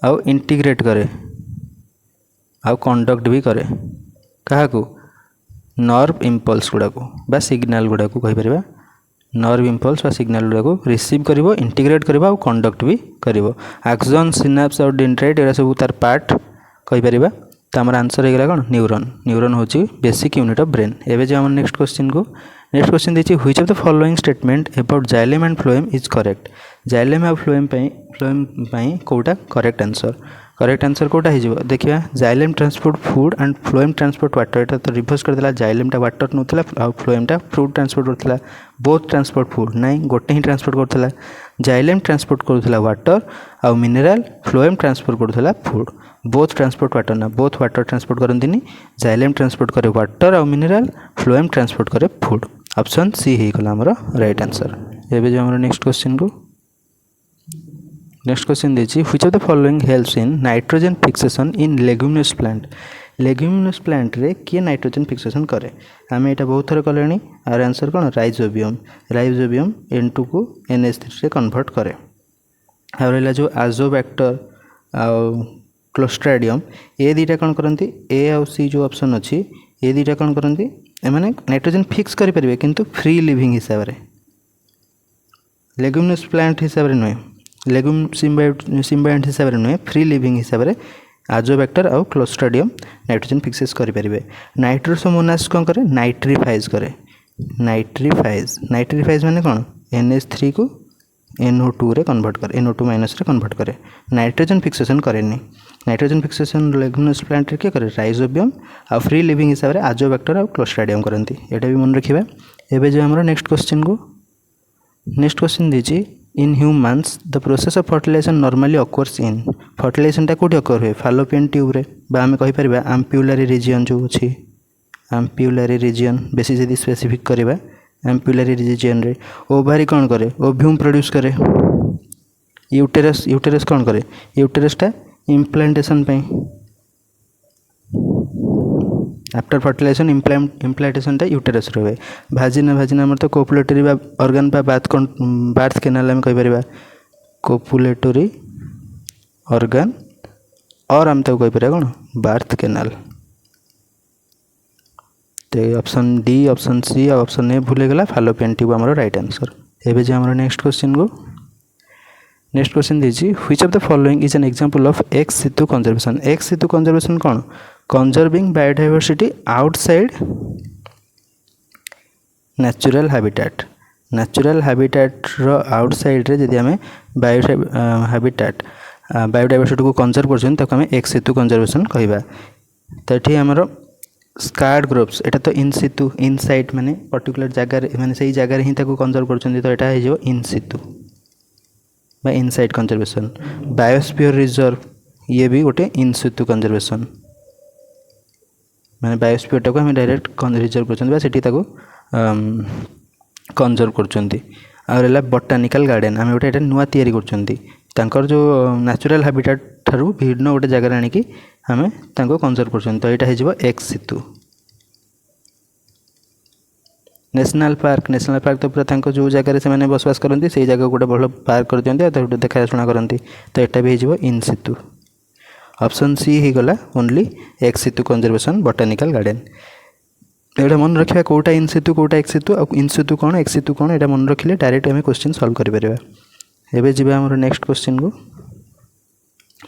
आउ इंटीग्रेट करे आउ कंडक्ट भी करे क्या नर्व इम्पल्स गुड़ा सिग्नल गुड़ा कहीपर नर्व इम्पल्स सिग्नल गुड़ा रिसीव कर इंटीग्रेट कर कंडक्ट भी कर एक्सन सिनाप्स और डेंड्राइट एरा सब तार पार्ट कहीपर तो आम आंसर होगा कौन न्यूरन हूँ बेसिक यूनिट ऑफ ब्रेन। एवं जो आम नेक्स्ट क्वेश्चन देखिए which of the following statement about xylem and phloem is correct xylem और फ्लोएम कौटा करेक्ट आंसर कौटा हो देखिए xylem transport food and phloem transport water एटा तो रिभर्स करदेला जाइलेमटा वाटर नौला और फ्लोएमटा फूड ट्रांसपोर्ट करता बोथ ट्रांसपोर्ट फूड नाई गोटे ही ट्रांसपोर्ट करता जाइलेम ट्रांसपोर्ट करूला वाटर आउ मिनरल फ्लोएम ट्रांसपोर्ट करूला फूड बोथ ट्रांसपोर्ट वाटर ना बोथ वाटर ट्रांसपोर्ट करती जाइलेम ट्रांसपोर्ट करे वाटर आउ मिनरल फ्लोएम ट्रांसपोर्ट करे फूड ऑप्शन सी होगा आमर राइट आंसर। एवं जो आम नेक्स्ट क्वेश्चन देखिए which of the following helps in nitrogen fixation in leguminous plant रे किए नाइट्रोजन फिक्सेशन करे आम यहाँ बहुत थर कले आर आंसर कौन राइजोबियम N2 को NH3 से कन्वर्ट करे आ रहा जो आजोबैक्टर क्लोस्ट्राडियम ए दुटा कौन करती ए आउ सी जो ऑप्शन अच्छी ए दुटा कौन करती एमाने नाइट्रोजन फिक्स करें किंतु फ्री लिविंग हिसाब से लेग्यूमिनस प्लांट हिसाब से नुहे लेग्यूम सिम्बायोट हिसाब से नुहे फ्री लिविंग हिसाब से आजोबैक्टर आउ क्लोस्ट्रिडियम नाइट्रोजन फिक्सेस करें। नाइट्रोसोमोनास कौन करे नाइट्रीफाइज करे। नाइट्रीफाइज माने कौन NH3 को NO2 रे कन्वर्ट करे NO2 माइनस रे कन्वर्ट करे। नाइट्रोजन फिक्सेशन करेनि। नाइट्रोजन फिक्सेशन लेग्यूमिनस प्लांट रे के करे राइजोबियम आ फ्री लिविंग हिसाब रे आजोबैक्टर आ क्लोस्ट्रिडियम करंती। एटा भी मन रखिबा। एबे जे हमरो नेक्स्ट क्वेश्चन दीजिए in humans the process of fertilization normally occurs in. फर्टिलाइजेशनटा कौटी अकर हुए फालोपियन ट्यूब रे बा आम कहीपर आम्प्यूलारी रिजियन जो अच्छी आम्प्यूलारी रिजियन बेसी जदि स्पेसिफिक करवा आम्प्यूलारी रिजियन रे ओभारी कौन करे ओव्यूम प्रोड्यूस करे। यूटेरस कौन करे यूटेरसटा इम्प्लांटेशन पे आफ्टर फर्टिलाइजेशन इम्प्लांटेशनटा यूटेरस रहे। भाजिना आमर तो कोपुलेटरी ऑर्गन बा बार्थ कैनाल आम कहीपर कोपुलेटरी ऑर्गन और आम ताको कहीपर कौन बार्थ कैनाल। तो ऑप्शन डी ऑप्शन सी और ऑप्शन ए भूलेगला फालोपियन ट्यूब आमर राइट आंसर। एबे जे हमर नेक्स्ट क्वेश्चन दीजिए which of the following is an example of ex situ conservation. Ex situ conservation कौन conserving biodiversity outside natural habitat. Natural habitat रो outside रे जदि हमें बायोडाइवर्सिटी को कंजर्व कर एक्स सितु कंजर्वेशन कहवा। तो ये आमर स्कार्ड ग्रुप्स एटा तो इन सितु इनसाइड माने पर्टिकुलर जगार माने सही जगार ही ताको कंजर्व करछन। तो एटा हो इन सितु बा इनसाइड कंजर्वेशन। बायोस्फीयर रिजर्व ये भी गोटे इन सितु कंजर्वेशन माने बायोस्फीयर टाको हम डायरेक्ट रिजर्व करछन बा सेठी ताको कंजर्व करछन। आ बोटानिकल गार्डन आम गोटे नुआ तैयारी करछन्ती तांकर जो नेचुरल हैबिटेट ठारू भिन्न गोटे जगह आनिकी आम कंजर्व करछन। तो यहाँ हो एक्स सितु। नेशनल पार्क तो पूरा जो जगह से मैंने बसवास करती से जगह गोटे भल पार्क कर दिखते देखाशुना करती। तो यहाँ भी हो इन सितु। ऑप्शन सी ही गला only ex situ conservation botanical garden. यहाँ मन रखा कौटा इन सितु कौटा एक्स सितु और इन सितु कौन एक्स सितु कौन यहाँ मन रखिले डायरेक्ट आम क्वेश्चन सॉल्व करें। एबे जीवा हमर नेक्स्ट क्वेश्चन को।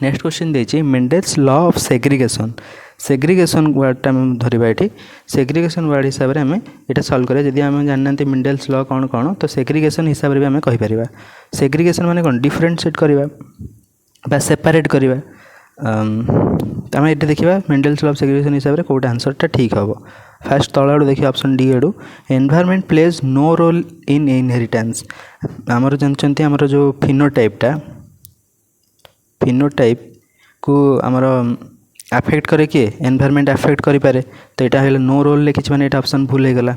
नेक्स्ट क्वेश्चन देखिए मेंडेल्स लॉ ऑफ सेग्रीगेशन वर्डटा आम धरवा ये सेग्रीगेशन वर्ड हिसाब से आम ये सॉल्व करें। जदि आम जानना मेंडेल्स लॉ कौन कौन तो सेग्रीगेशन हिसाब से भी आम कहीपर। सेग्रीगेशन माने कौन डिफरेंशिएट करवा बा सेपरेट करवा। आम ये देखा मेंडेल्स लॉ ऑफ सेग्रीगेशन हिसाब से कौटा आंसरटा ठीक हम। फास्ट तल आड़ देखिए ऑप्शन डी आड़ू environment plays no role in inheritance. आमर जानते आमर जो फिनोटाइपटा फिनोटाइप को आमर अफेक्ट करे किए एनवायरनमेंट अफेक्ट करें। तो यहाँ है नो रोल लिखी मैंने ये ऑप्शन भूल हो गला।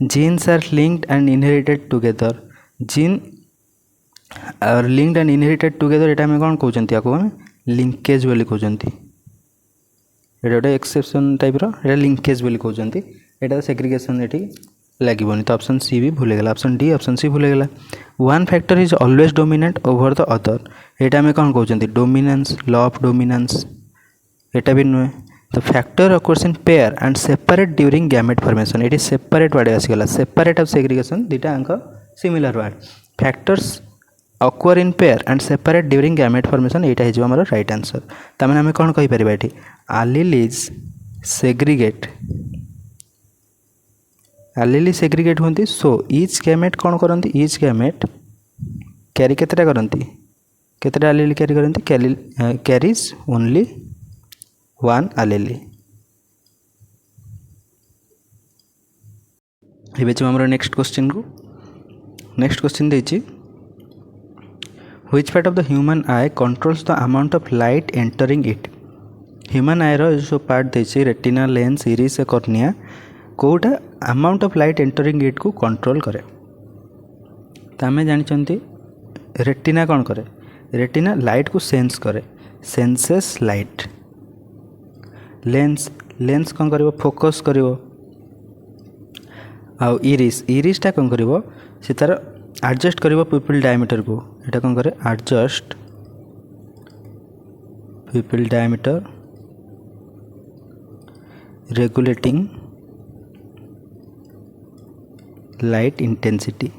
Genes are linked and inherited together. Gene are linked and inherited together यहाँ आम कौन कहते हैं लिंकेज बोली कहते। ये गोटे एक्सेप्शन टाइप रो लिंकेज बोली कहते। यहाँ सेग्रीगेशन ये लगे। तो ऑप्शन सी भी भूल गला। ऑप्शन डी ऑप्शन सी भूल गला। One factor is always dominant over the other. यहाँ आम कौन कहते डोमिनेंस लॉ ऑफ डोमिनेंस एटा भी नुहे। तो factor occurs in pair and separate during gamete formation. ये सेपरेट वर्ड आसीगला सेपरेट ऑफ सेग्रीगेशन दुटा अंक similar word. Factors occur in pair and separate during gamete formation यहाँ हो आमर राइट आंसर। तमें आम कौन कहीपर ये आलिलीज सेग्रीगेट आलिली सेग्रीगेट होती। सो इच गैमेट कौन करती इच गैमेट कैरी केतेटा करती केतेटा आलिली कैरी करती कैरीज ओनली वन आलिली। ये आमर नेक्स्ट क्वेश्चन को। नेक्स्ट क्वेश्चन देखिए which part of the human eye controls the amount of light entering it. Human eye रो जो पार्ट देछि रेटिना लेंस इरिस कॉर्निया कोटा amount of light entering it को control करे। तो आम जानते रेटिना कौन करे रेटिना लाइट को सेंस करे सेंसेस लाइट। लेंस कौन करिवो फोकस करिवो। आउ इरिसटा कौन करिवो से तार एडजस्ट करिवो पिपल डायमीटर को। एटा कौन करे adjust pupil diameter regulating light intensity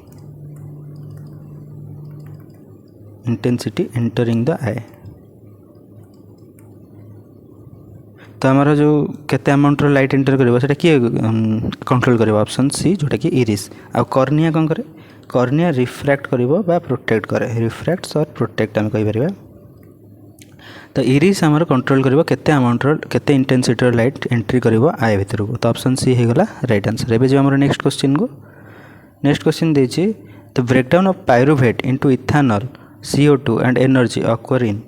entering the eye. तो आमर जो केते अमाउंटर लाइट एंटर करिवो सेटा किए कंट्रोल करिवो ऑप्शन सी जोटा कि इरिस। आ कॉर्निया कोन करे कॉर्निया रिफ्रैक्ट करिवो बा प्रोटेक्ट करे रिफ्रैक्ट्स और प्रोटेक्ट हम कहि परिबा। तो इरिस आमर कंट्रोल करिवो केते अमाउंटर केते इंटेंसिटी लाइट एंट्री करिवो आए भीतर को। तो ऑप्शन सी हे गला राइट आंसर। एबे जो हमर नेक्स्ट क्वेश्चन को नेक्स्ट क्वेश्चन देछि the breakdown of pyruvate into ethanol CO2 and energy occur in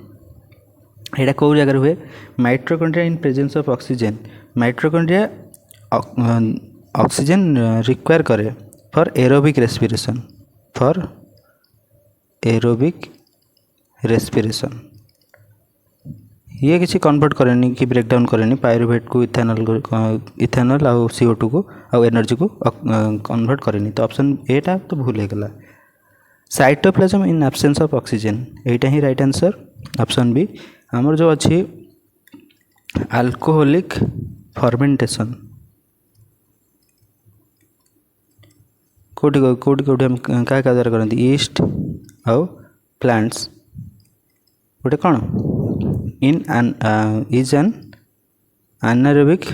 एटा कौ जगह हुए mitochondria in presence of oxygen. Mitochondria oxygen require करे फॉर एरोबिक रेस्पिरेशन ये किसी कन्वर्ट करेनी कि ब्रेकडाउन करेनी पायरुवेट को इथेनॉल आउ CO2 को आउ एनर्जी को कन्वर्ट करेनी। तो ऑप्शन एटा तो भूल हो गला। Cytoplasm in absence of oxygen Etah he right answer option B. हमर जो अच्छी अल्कोहोलिक फर्मेंटेशन कोटी हम क्या द्वारा करते ईस्ट आउ प्लांट्स गोटे कौन इन इज एन एनारोबिक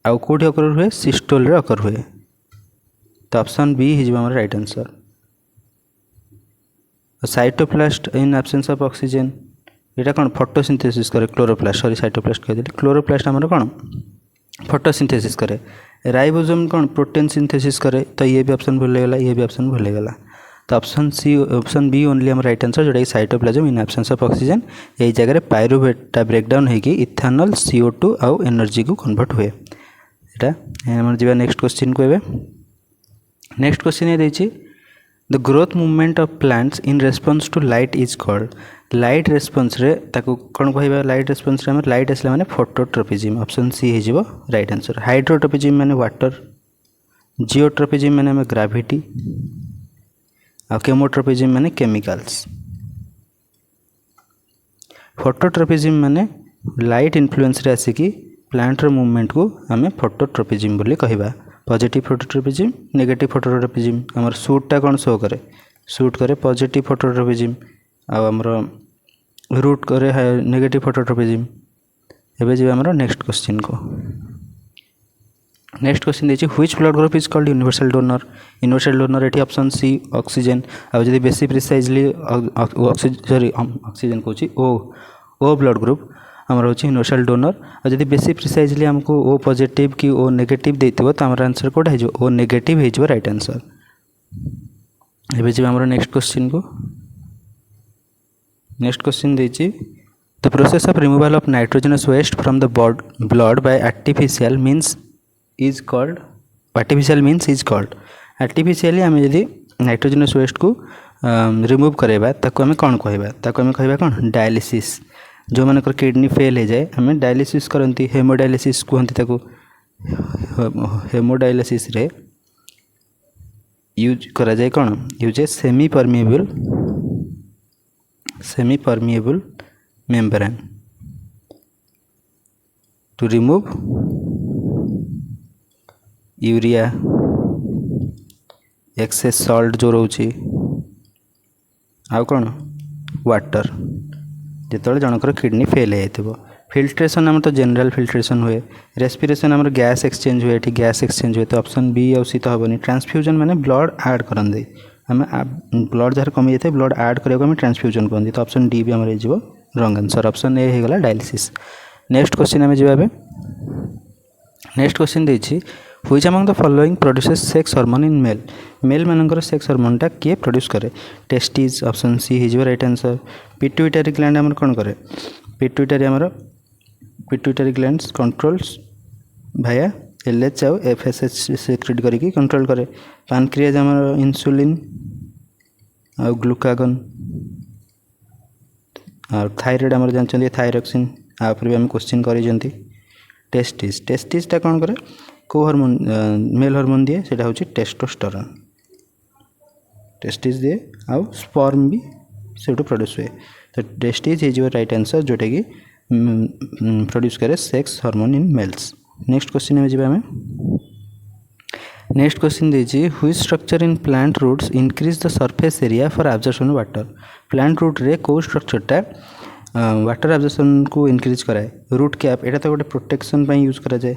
आउ कोटी अकर हुए सिस्टोल रे अकर हुए। तो ऑप्शन बी ही हमारा right answer. Cytoplast in absence of oxygen यहाँ कौन फोटोसिंथेसिस करे क्लोरोप्लास्ट सॉरी साइटोप्लास्ट कह क्लोरोप्लास्ट आमर कौन फोटोसिंथेसिस करे। राइबोसोम कौन प्रोटीन सिंथेसिस करे। तो ये भी ऑप्शन भूल गला ये भी ऑप्शन भूल गला। तो ऑप्शन बी ओनली हम राइट आंसर जोटा कि cytoplasm in absence of oxygen यही जगह पायरुवेटा ब्रेकडाउन होगी इथेनॉल CO2 आउ एनर्जी को कन्वर्ट हुए। यहाँ जा नेक्स्ट क्वेश्चन को नेक्स्ट क्वेश्चन ये देखिए the growth movement of plants in response to light is called. Light response रे ताको कौन कह लाइट रेस्पॉन्स रे लाइट आसला माने फोटोट्रोपिज्म ऑप्शन सी हो राइट आंसर। हाइड्रोट्रोपिज्म माने वाटर जियोट्रोपिज्म माने ग्रेविटी आ केमोट्रोपिज्म माने केमिकल्स। फोटोट्रोपिज्म माने लाइट इन्फ्लुएंस रे आसिकी प्लांट रो मूवमेंट को आमे फोटोट्रोपिज्म बोली कहबा। पॉजिटिव फोटोट्रोपिज्म नेगेटिव फोटोट्रोपिज्म आमर सूटटा कौन शो करे सूट करे पॉजिटिव फोटोट्रोपिज्म आमर रूट करे नेगेटिव फोटोट्रोपिज्म। एबे जे आमर नेक्स्ट क्वेश्चन को नेक्स्ट क्वेश्चन देखिए which blood group is called universal donor एटी ऑप्शन सी ऑक्सीजन आ जदि बेसी प्रिसाइजली ऑक्सीजन कहूँ ओ ब्लड ग्रुप आमर हूँ यूनिवर्सल डोनर और जब बेसी प्रिसाइजली आमको ओ पॉजिटिव कि ओ नेगेटिव देथिबो तो आमर आंसर कोटा हो ओ नेगेटिव हो राइट आंसर। एबे जे आमर नेक्स्ट क्वेश्चन को नेक्स्ट क्वेश्चन देछि the process of removal of nitrogenous waste from the blood by artificial means is called artificially आम जदि नाइट्रोजनस वेस्ट को रिमूव करेबा ताको आमे कोन कहबा कोन डायलिसिस। जो मानकर किडनी फेल हो जाए आम डायलिसिस करती हेमोडायलिसिस कहते ताको। हेमोडायलिसिस रे यूज करा जाए कौन use semi permeable membrane to remove urea excess salt जो रोचे आउ कौन वाटर जो जनकर किडनी फेल हो। फिल्ट्रेशन आम तो जनरल फिल्ट्रेशन हुए रेस्पिरेशन आम गैस एक्सचेंज हुए ये गैस एक्सचेंज हुए। तो ऑप्शन बी और सी तो हेनी। ट्रांसफ्यूजन माने ब्लड ऐड करते आम ब्लड जहाँ कमी जाए ब्लड ऐड करने ट्रांसफ्यूजन कहते। तो ऑप्शन डी भी आम रंग आंसर ऑप्शन ए हो गला डायलिसिस। नेक्स्ट क्वेश्चन आम जा नेक्स्ट क्वेश्चन देखिए which among the following produces sex hormone in male मानकर सेक्स हार्मोनटा किए प्रोड्यूस करे टेस्टिज ऑप्शन सी हो राइट आंसर। पिट्यूटरी ग्लैंड आम कौन करे पिट्यूटरी ग्लैंड्स कंट्रोल्स भाया LH आउ FSH सेक्रेट करिकी कंट्रोल करे। पैनक्रियाज आम इंसुलिन आउ ग्लूकागन और थायराइड आम जानते थायरक्सिन आप भी आम क्वेश्चन कर। टेस्टिजटा कौन करे को हार्मोन मेल हार्मोन दिए सेटा हूँ टेस्टोस्टेरोन। टेस्टिज दिए आउ स्पर्म भी से प्रोड्यूस हुए। तो टेस्टिज हो राइट आंसर जोटा कि प्रोड्यूस करे sex hormone in males. Next question में जाए नेक्स्ट क्वेश्चन देखिए which structure in plant roots increase the surface area for absorption water. Plant root रे को स्ट्रक्चरटा वाटर एब्जॉर्प्शन को इनक्रीज कराए। रूट कैप एटा तो गोटे प्रोटेक्शन पे यूज करा जाए,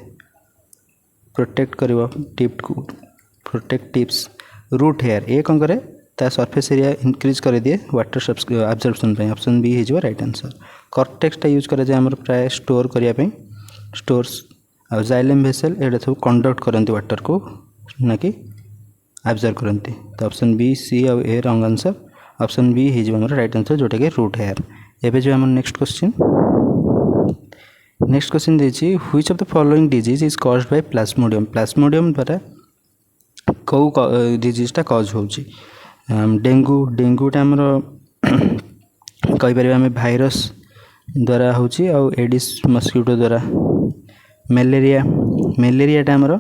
प्रोटेक्ट करिवो टिप को, प्रोटेक्ट टिप्स। रूट हेयर ए कौन करे ता सरफेस एरिया इनक्रीज कर दिए वाटर एब्जॉर्प्शन पे। ऑप्शन बी हो राइट आंसर। कॉर्टेक्सटा यूज करा जाए हमर प्राय स्टोर करिया पे, स्टोर्स। आ जाइलेम वेसल एटा सब कंडक्ट करंती वाटर को ना कि एब्जॉर्ब करंती। तो ऑप्शन बी सी और ए रॉन्ग आंसर। ऑप्शन बी हो हमर राइट आंसर जोटा कि रूट हेयर। एबे जो हमर नेक्स्ट क्वेश्चन देछि which of the following disease is caused by plasmodium. Plasmodium द्वारा कौ डिजीजटा कॉज होछि। डेंगूटा आमर कहि परिबा हम भाइरस द्वारा होछि आ एडिस मस्किटो द्वारा। मलेरियाटा आमर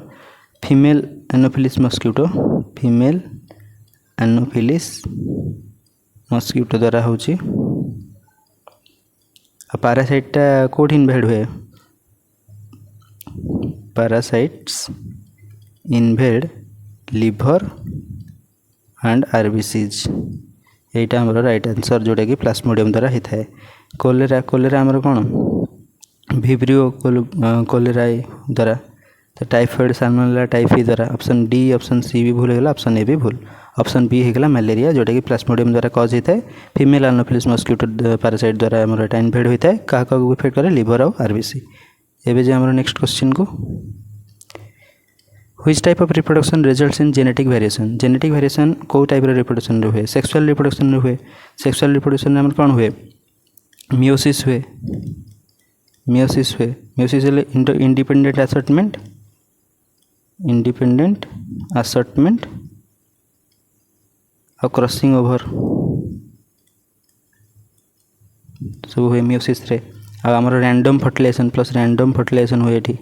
female Anopheles mosquito, female Anopheles mosquito द्वारा होछि। पैरासाइटा कोठी इन्वेड हुए, parasites invade liver and RBCs. एटा हमर राइट आंसर जोटा कि प्लाज्मोडियम द्वारा होता है। कोलेरा आमर कौन विब्रियो कोलेराई द्वारा। तो टाइफॉइड साल्मोनेला टाइफी द्वारा। ऑप्शन डी ऑप्शन सी भी भूल होगा, ऑप्शन ए भी भूल। ऑप्शन बी होगा मलेरिया जोटा कि प्लाज्मोडियम द्वारा कज होता है। फीमेल एनोफिलिस मस्किटो पैरासाइट द्वारा आमर एटा इन्वेड होता है। क्या इफेक्ट करे लिवर और आरबीसी। एबे जे हमर नेक्स्ट क्वेश्चन को which type of reproduction results in genetic variation. Genetic variation को टाइप रो रिप्रोडक्शन हुए, सेक्सुअल रिप्रोडक्शन हुए। सेक्सुअल रिप्रोडक्शन में कौन हुए मियोसिस हुए, मियोसिस इंडिपेंडेंट असर्टमेंट और क्रॉसिंग ओवर सब हुए मियोसिस रे। आ हमर random fertilisation plus random fertilisation हुए एठी।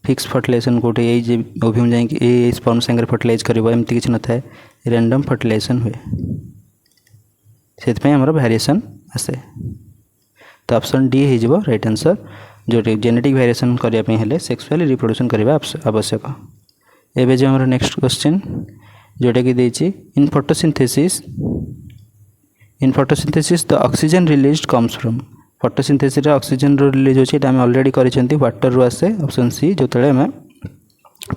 फिक्स फर्टिलाइजेशन कोटे ये ओव्यूम जाए कि ए स्पर्म संगे फर्टिलाइज करिवो एमती किछ न थाए, रैंडम फर्टिलाइजेशन हुए सेत हमर वेरिएशन आसे। तो ऑप्शन डी हो जिवो राइट आंसर जो जेनेटिक वेरिएशन करिया पे हेले सेक्सुअली रिप्रोडक्शन करबा आवश्यक। एबे जे हमर नेक्स्ट क्वेश्चन जोटा कि देछि in photosynthesis the oxygen released comes from. Photosynthesis oxygen release होछि एटा हम ऑलरेडी करिसेंती वाटर रु आसे। ऑप्शन सी जोतले हम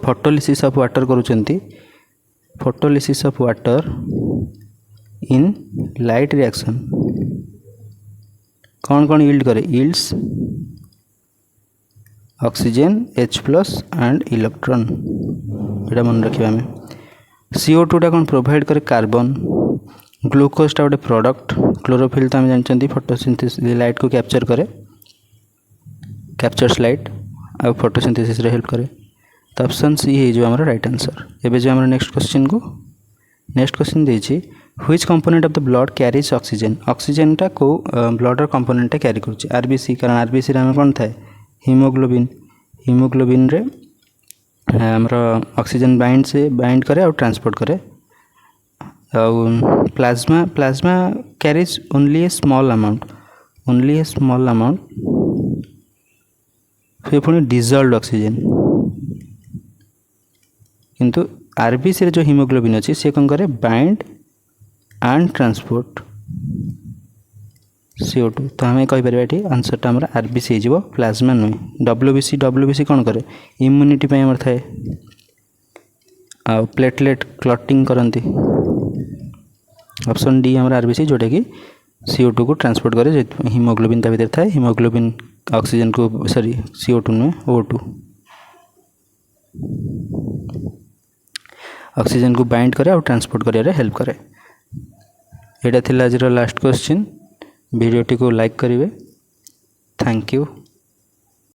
फोटोलिसिस ऑफ वाटर करूचंती, photolysis of water in light reaction कौन यील्ड करे, yields oxygen H+ and electron. एटा मन रखिबा हमें। CO2 टा कौन प्रोवाइड करे कार्बन। ग्लूकोज टा गोटे प्रोडक्ट। क्लोरोफिल तो हम जानते फोटोसिंथेसिस लाइट को कैप्चर करे, कैप्चर्स लाइट आ फोटोसिंथेसिस रे हेल्प करे। तो ऑप्शन सी हो हमर राइट आंसर। एबे जो हमर नेक्स्ट क्वेश्चन देछि which component of the blood carries oxygen. Oxygen टा को ब्लड र कंपोनेंट टा कैरी करछि आरबीसी, कारण आरबीसी रे हम कोन थाए हीमोग्लोबिन। हीमोग्लोबिन रे हमर ऑक्सीजन बाइंड करे और ट्रांसपोर्ट करे। प्लाज्मा कैरीज ओनली ए स्मॉल अमाउंट, फिर पुणी डिजॉल्व्ड ऑक्सीजन। किंतु आरबीसी रे जो हीमोग्लोबिन अच्छी सी कौन करे बाइंड एंड ट्रांसपोर्ट CO2। तो हमें कहीपर ये आंसरटा हमारा आरबीसी हो, प्लाज्मा नुहे। डब्ल्यूबीसी कौन करे इम्यूनिटी आमर थाए आ प्लेटलेट क्लटिंग करती। ऑप्शन डी हमारा आरबीसी जोटा कि CO2 को ट्रांसपोर्ट करे, हीमोग्लोबिन ता भीतर थाए। हीमोग्लोबिन ऑक्सीजन को CO2 नुहे O2 ऑक्सीजन को बाइंड करे और ट्रांसपोर्ट करिया हेल्प करे। एटा थिला आज लास्ट क्वेश्चन। वीडियोटी को लाइक करिवे। Thank you.